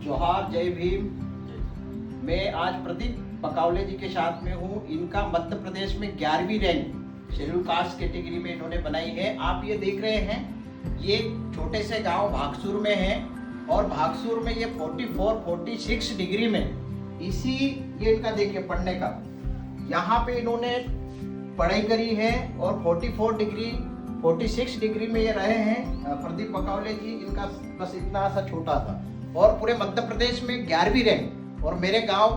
जोहार, जय भीम। मैं आज प्रदीप बकावले जी के साथ में हूँ। इनका मध्य प्रदेश में 11वीं रैंक शेड्यूल कास्ट कैटेगरी में इन्होंने बनाई है। आप ये देख रहे हैं, ये छोटे से गांव भागसूर में है और भागसूर में ये 46 डिग्री में ये इनका देखिए पढ़ने का, यहाँ पे इन्होंने पढ़ाई करी है और 46 डिग्री में ये रहे हैं। प्रदीप बकावले जी, इनका बस इतना सा छोटा था और पूरे मध्य प्रदेश में 11वीं रैंक। और मेरे गांव,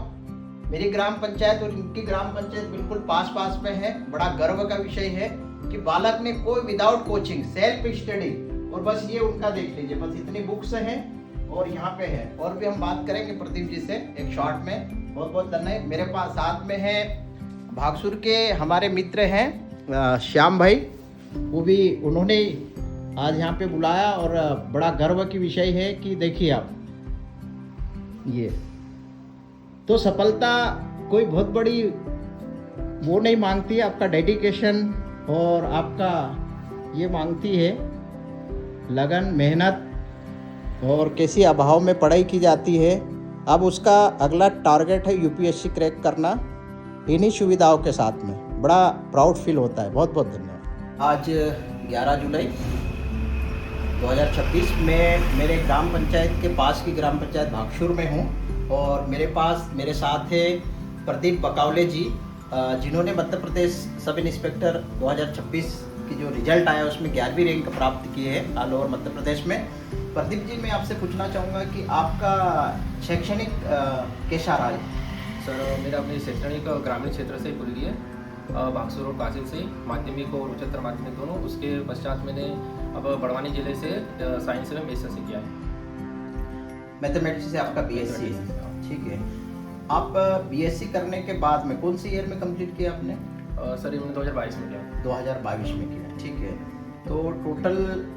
मेरी ग्राम पंचायत और इनकी ग्राम पंचायत बिल्कुल पास में है। बड़ा गर्व का विषय है कि बालक ने कोई विदाउट कोचिंग सेल्फ स्टडी, और बस ये उनका देख लीजिए, बस इतनी बुक्स हैं और यहाँ पे है। और भी हम बात करेंगे प्रदीप जी से एक शॉर्ट में। बहुत बहुत धन्यवाद। मेरे पास साथ में है भागसूर के हमारे मित्र हैं श्याम भाई, वो भी उन्होंने आज यहाँ पे बुलाया और बड़ा गर्व की विषय है कि देखिए आप ये तो सफलता कोई बहुत बड़ी वो नहीं मांगती है, आपका डेडिकेशन और आपका ये मांगती है लगन, मेहनत और कैसी अभाव में पढ़ाई की जाती है। अब उसका अगला टारगेट है यूपीएससी क्रैक करना इन्हीं सुविधाओं के साथ में। बड़ा प्राउड फील होता है। बहुत बहुत धन्यवाद। आज 11 जुलाई 2026 में मेरे ग्राम पंचायत के पास की ग्राम पंचायत भागसूर में हूँ और मेरे साथ है प्रदीप बकावले जी, जिन्होंने मध्य प्रदेश सब इंस्पेक्टर 2026 की जो रिजल्ट आया उसमें 11वीं रैंक प्राप्त की है ऑल ओवर मध्य प्रदेश में। प्रदीप जी, मैं आपसे पूछना चाहूँगा कि आपका शैक्षणिक कैसा रहा है? सर, मेरा अपने शैक्षणिक ग्रामीण क्षेत्र से पूरी है, भागसूर और कासिल से माध्यमिक और उच्चतर माध्यमिक दोनों। उसके पश्चात मैंने अब बड़वानी जिले से साइंस में मेजर से किया है। मैथमेटिक्स से आपका बीएससी है, ठीक है। आप बीएससी करने के बाद में कौन सी ईयर में कंप्लीट किया आपने? सर, ये मैंने 2022 में किया। 2022 में किया, ठीक है। तो टोटल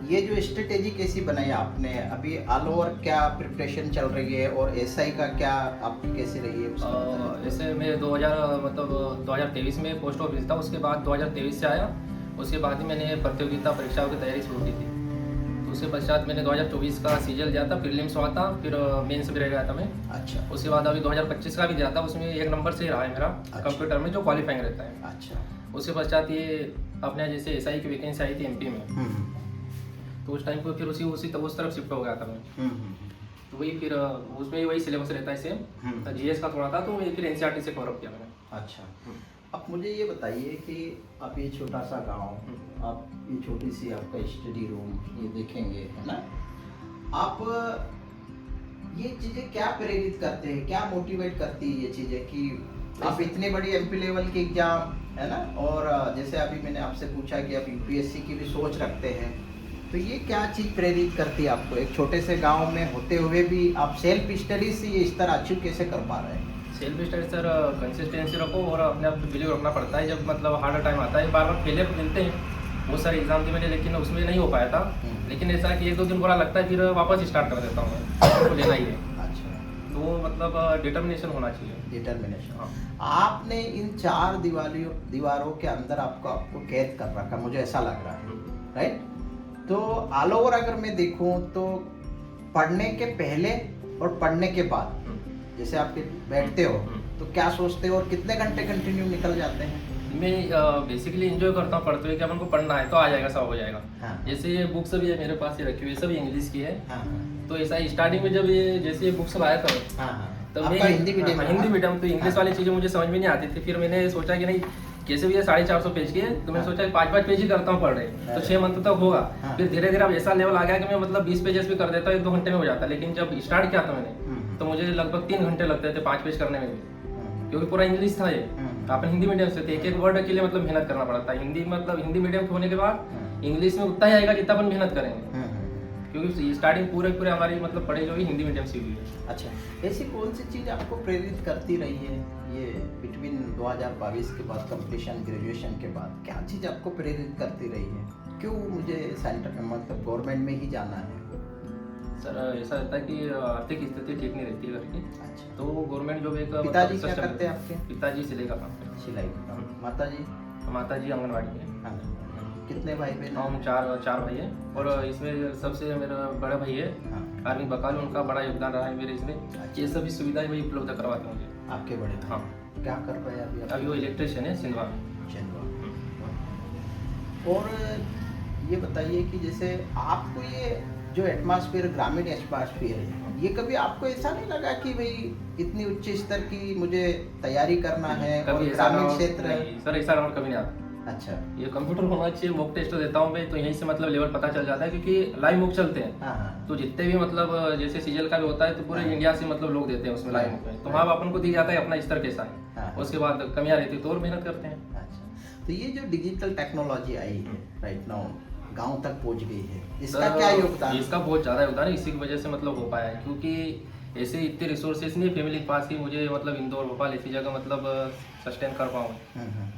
ये जो स्ट्रेटेजी कैसी बनाई आपने? अभी ऑल ओवर क्या प्रिपरेशन चल रही है और एसआई का क्या आपकी कैसी रही है? ऐसे मैं 2023 में पोस्ट ऑफिस था, उसके बाद 2023 से आया। उसके बाद ही मैंने प्रतियोगिता परीक्षाओं की तैयारी शुरू की थी। तो उसके पश्चात मैंने 2024 का सीजल दिया था, प्रीलिम्स हुआ था, फिर मेंस भी रह गया था मैं। अच्छा। उसके बाद अभी 2025 का भी दिया था, उसमें 1 नंबर से ही रहा है मेरा। अच्छा। कंप्यूटर में जो क्वालिफाइंग रहता है। अच्छा। उसके पश्चात ये अपने जैसे एसआई की वैकेंसी आई थी एमपी में, तो उस टाइम पर फिर उस तरफ शिफ्ट हो गया था मैं। तो वही फिर उसमें वही सिलेबस रहता है सेम, जीएस का थोड़ा था, तो वही फिर एनसीईआरटी से कवर अप किया मैंने। अच्छा। अब मुझे ये बताइए कि आप ये छोटा सा गांव, आप ये छोटी सी आपका स्टडी रूम ये देखेंगे, है ना? आप ये चीज़ें क्या प्रेरित करते हैं, क्या मोटिवेट करती है ये चीज़ें कि आप इतनी बड़ी एमपी लेवल की एग्जाम, है ना, और जैसे अभी मैंने आपसे पूछा कि आप यूपीएससी की भी सोच रखते हैं, तो ये क्या चीज़ प्रेरित करती है आपको? एक छोटे से गांव में होते हुए भी आप सेल्फ स्टडी से इस तरह अचीव कैसे कर पा रहे हैं? सेल्फ स्टडी सर, कंसिस्टेंसी रखो और अपने आप बिलीव रखना पड़ता है। जब मतलब हार्ड टाइम आता है, बार फेलियर मिलते हैं, बहुत सारे एग्जाम थे मैंने, लेकिन उसमें नहीं हो पाया था। लेकिन ऐसा कि 1-2 दिन बुरा लगता है, फिर वापस स्टार्ट कर देता हूँ मैं, तो लेना ही है। अच्छा। तो मतलब डिटर्मिनेशन होना चाहिए। डिटर्मिनेशन। हाँ। आपने इन 4 दीवारों के अंदर आपको कैद कर रखा, मुझे ऐसा लग रहा है, राइट? तो ऑल ओवर अगर मैं देखूं तो पढ़ने के पहले और पढ़ने के बाद जैसे आप बैठते हो तो क्या सोचते हो और कितने घंटे कंटिन्यू निकल जाते हैं? मैं बेसिकली एंजॉय करता हूँ पढ़ते हुए कि अपन को पढ़ना है तो आ जाएगा, सब हो जाएगा। हाँ। जैसे ये बुक्स भी है मेरे पास, ये रखी हुई है, सब इंग्लिश की है। हाँ। तो ऐसा स्टार्टिंग में जब ये जैसे ये बुक्स लाया था, हाँ। तो आपका हिंदी मीडियम? हिंदी मीडियम, तो इंग्लिश वाली चीज़ें मुझे समझ में नहीं आती थी। फिर मैंने सोचा कि नहीं, कैसे भी ये 450 पेज की है, तो मैंने सोचा 5-5 पेज ही करता हूँ पढ़ रहे, तो 6 मंथ तक होगा। फिर धीरे धीरे अब ऐसा लेवल आ गया कि मैं मतलब 20 पेजेस भी कर देता हूँ 1-2 घंटे में हो जाता। लेकिन जब स्टार्ट किया था मैंने, तो मुझे लगभग 3 घंटे लगते थे 5 पेज करने में भी, क्योंकि पूरा इंग्लिश था ये। अपन हिंदी मीडियम से थे, एक वर्ड के लिए मतलब मेहनत करना पड़ता है। हिंदी मीडियम होने के बाद इंग्लिश में उतना ही आएगा जितना अपन मेहनत करेंगे, क्योंकि स्टार्टिंग पूरे हमारी मतलब पढ़ाई जो भी हिंदी मीडियम से हुई है। अच्छा। ऐसी कौन सी चीज़ आपको प्रेरित करती रही है ये बिटवीन 2022 के बाद कंप्लीशन, ग्रेजुएशन के बाद क्या चीज़ आपको प्रेरित करती रही है? क्यों मुझे सेंटर में मतलब गवर्नमेंट में ही जाना है? सर, ऐसा रहता है कि आर्थिक स्थिति ठीक नहीं रहती है घर की। अच्छा। तो गवर्नमेंट जॉब एक पिताजी क्या करते हैं आपके? पिताजी सिलाई का काम करते सिलाई का काम। माताजी? माताजी आंगनवाड़ी है। हाँ। कितने भाई बहन? हम चार भाई हैं और इसमें सबसे मेरा बड़ा भाई है, हाँ। अरविंद बकाल, उनका बड़ा योगदान रहा है मेरे इसमें। ये सभी सुविधाएं वही उपलब्ध करवाते हैं मुझे। आपके बड़े भाई हाँ। क्या कर रहे हैं अभी? अभी वो इलेक्ट्रिशियन है सिंधवा। और ये बताइए कि जैसे आपको ये जो एटमॉस्फेयर, ग्रामीण एटमॉस्फेयर है, ये कभी आपको ऐसा नहीं लगा कि भाई इतनी उच्च स्तर की मुझे तैयारी करना है और कभी ऐसा ग्रामीण क्षेत्र है? सर ऐसा राउंड कभी नहीं आता। अच्छा। ये कंप्यूटर होना चाहिए, मॉक टेस्ट देता हूँ मैं, तो यहीं से मतलब लेवल पता चल जाता है, क्योंकि लाइव मॉक चलते हैं। हाँ। तो जितने भी मतलब जैसे सीजल का भी होता है तो पूरे हाँ। इंडिया से मतलब लोग देते हैं उसमें लाइव मॉक में, तो वहाँ अपन को दी जाता है अपना स्तर कैसा है। हाँ। उसके बाद कमियां रहती है तो और मेहनत करते हैं। अच्छा, तो ये जो डिजिटल टेक्नोलॉजी आई है राइट नाउ, गांव तक पहुंच गई है, इसका सर, क्या योगदान? इसका बहुत ज़्यादा योगदान है, इसी की वजह से मतलब हो पाया है, क्योंकि ऐसे इतने रिसोर्सेज नहीं फैमिली के पास ही मुझे मतलब इंदौर भोपाल ऐसी जगह मतलब सस्टेन कर पाऊँ।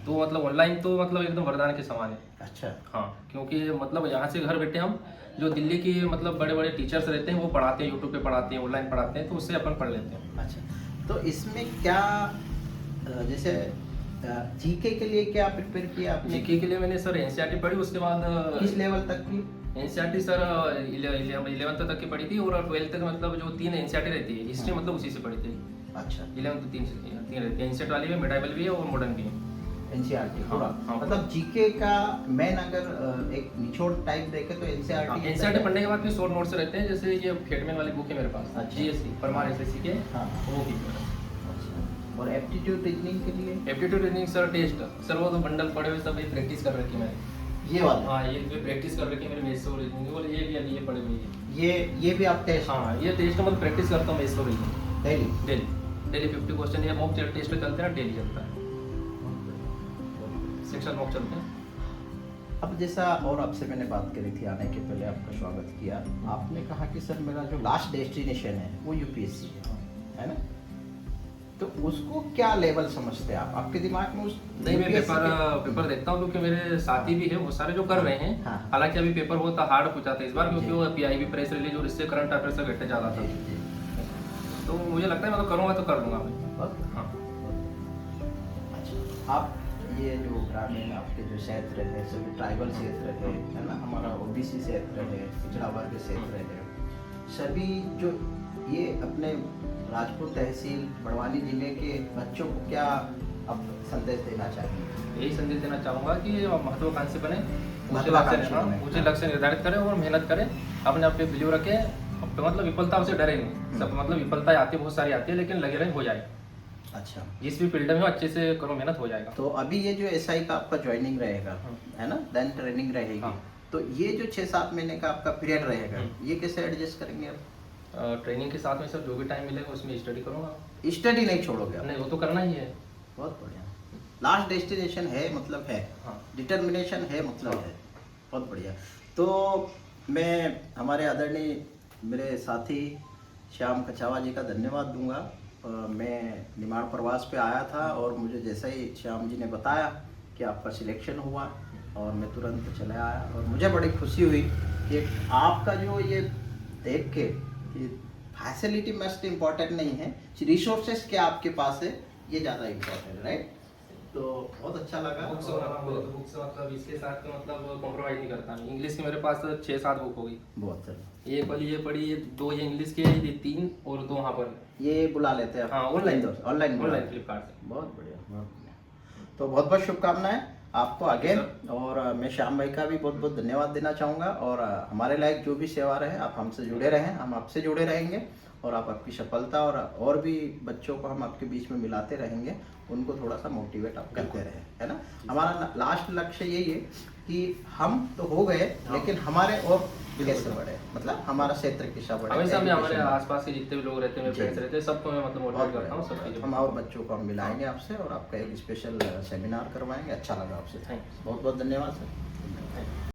तो मतलब ऑनलाइन तो मतलब एकदम वरदान के समान है। अच्छा। हाँ, क्योंकि मतलब यहाँ से घर बैठे हम जो दिल्ली की मतलब बड़े बड़े टीचर्स रहते हैं वो पढ़ाते हैं, यूट्यूब पे पढ़ाते हैं, ऑनलाइन पढ़ाते हैं, तो उससे अपन पढ़ लेते हैं। अच्छा, तो इसमें क्या जैसे जीके के लिए क्या प्रिपेयर किया आपने? जीके के लिए मैंने सर एनसीईआरटी पढ़ी, उसके बाद किस लेवल तक की? एनसीईआरटी सर 11th तक की पढ़ी थी, और 12th तक मतलब जो 3 एनसीईआरटी रहती है हिस्ट्री मतलब उसी से पढ़ी थी। अच्छा। 11th तो 3 रहती है, एनसीईआरटी वाली भी, मिडाइवल भी है और मॉडर्न भी है। एनसीईआरटी पूरा? हाँ। मतलब जीके का मेन अगर एक निचोड़ टाइप देखे तो एनसीईआरटी। एनसीईआरटी पढ़ने के बाद फिर शॉर्ट नोट्स रहते हैं, जैसे ये फेटमैन वाली बुक है मेरे पास, अच्छा। जीएससी परमार एसएससी के, हाँ। वो की। और एप्टीट्यूड रीजनिंग के लिए? Aptitude reasoning sir test, sir वो तो बंडल पड़े हुए सब प्रैक्टिस कर रखी मैंने। ये वाला? हाँ, ये भी प्रैक्टिस कर रखी है मेरे मैथ्स और रीजनिंग, बोले ये भी अभी ये पड़े हुए हैं। ये भी आप टेस्ट? हाँ, ये टेस्ट मतलब प्रैक्टिस करता हूँ मैथ्स और रीजनिंग डेली? डेली 50 क्वेश्चन ये मॉक टेस्ट चलते हैं, डेली चलता है, सेक्शन मॉक चलते हैं। अब जैसा और आपसे मैंने बात करी थी आने के पहले, आपका स्वागत किया, आपने कहा कि सर मेरा जो लास्ट डेस्टिनेशन है वो यूपीएससी है ना, तो उसको क्या लेवल समझते हैं आप? आपके दिमाग में उस नहीं, मैं पेपर देखता हूँ, क्योंकि मेरे साथी भी है वो सारे जो कर रहे हैं। हाँ। हालांकि अभी पेपर बहुत हार्ड पूछा था इस बार, क्योंकि वो पीआईबी प्रेस रिलीज और इससे करंट अफेयर से घटने ज़्यादा था, तो मुझे लगता है मैं तो करूँगा तो कर लूँगा मैं। हाँ। अच्छा, आप ये जो ग्रामीण आपके जो क्षेत्र है, सभी ट्राइबल क्षेत्र है ना, हमारा ओबीसी क्षेत्र है, पिछड़ा वर्ग क्षेत्र है, सभी जो ये अपने राजपुर तहसील बड़वानी जिले के बच्चों को क्या आप संदेश देना चाहेंगे? यही संदेश देना चाहूँगा कि महत्वाकांक्षी बने, महत्वाकांक्षी ऊँचे लक्ष्य निर्धारित करें और मेहनत करें, अपने आप पे बिलीव रखें, मतलब विफलता से डरे नहीं। सब मतलब विफलताएं आती है, बहुत सारी आती है, लेकिन लगे रहे, हो जाए। अच्छा, जिस भी फील्ड में हो अच्छे से करो, मेहनत हो जाएगा। तो अभी ये जो एसआई का आपका ज्वाइनिंग रहेगा है ना, देन ट्रेनिंग रहेगी, तो ये जो 6-7 महीने का आपका पीरियड रहेगा, ये कैसे एडजस्ट करेंगे आप? ट्रेनिंग के साथ में सर जो भी टाइम मिलेगा उसमें स्टडी करूँगा। स्टडी नहीं छोड़ोगे आप? नहीं, वो तो करना ही है। बहुत बढ़िया। लास्ट डेस्टिनेशन है मतलब है, हाँ। डिटर्मिनेशन है मतलब है, बहुत बढ़िया। तो मैं हमारे आदरणीय मेरे साथी श्याम कछावा जी का धन्यवाद दूंगा। मैं निमाड़ प्रवास पे आया था और मुझे जैसा ही श्याम जी ने बताया कि आपका सिलेक्शन हुआ और मैं तुरंत चले आया, और मुझे बड़ी खुशी हुई कि आपका जो ये देख के कि फैसिलिटी मस्ट इम्पॉर्टेंट नहीं है, रिसोर्सेस क्या आपके पास है ये ज़्यादा इम्पोर्टेंट है, राइट? तो बहुत अच्छा लगा। बुक्स मतलब इसके साथ तो मतलब कॉम्प्रोमाइज नहीं करता। इंग्लिश की मेरे पास 6-7 बुक हो गई। बहुत सर, ये वाली ये पढ़ी, ये 2 ये इंग्लिश के, ये 3 और 2 वहाँ पर ये बुला लेते हैं? हाँ, ऑनलाइन ऑनलाइन फ्लिपकार्ट से। बहुत बढ़िया, बहुत बढ़िया। तो बहुत बहुत शुभकामनाएं आपको आगे, और मैं श्याम भाई का भी बहुत बहुत धन्यवाद देना चाहूँगा। और हमारे लायक जो भी सेवा रहे, आप हमसे जुड़े रहें, हम आपसे जुड़े रहेंगे, और आप आपकी सफलता और भी बच्चों को हम आपके बीच में मिलाते रहेंगे, उनको थोड़ा सा मोटिवेट आप करते रहे, है ना। हमारा लास्ट लक्ष्य यही है कि हम तो हो गए, लेकिन हमारे और कैसे बढ़े, मतलब हमारा क्षेत्र कैसा बढ़े। हमेशा मैं हमारे आसपास के जितने भी लोग रहते हैं, मेरे फ्रेंड्स रहते हैं, सबको मैं मतलब मोटिवेट करता हूँ, सब चीज़ें। हम और बच्चों को हम मिलाएंगे आपसे, और आपका एक स्पेशल सेमिनार करवाएंगे। अच्छा लगा आपसे, बहुत बहुत धन्यवाद सर।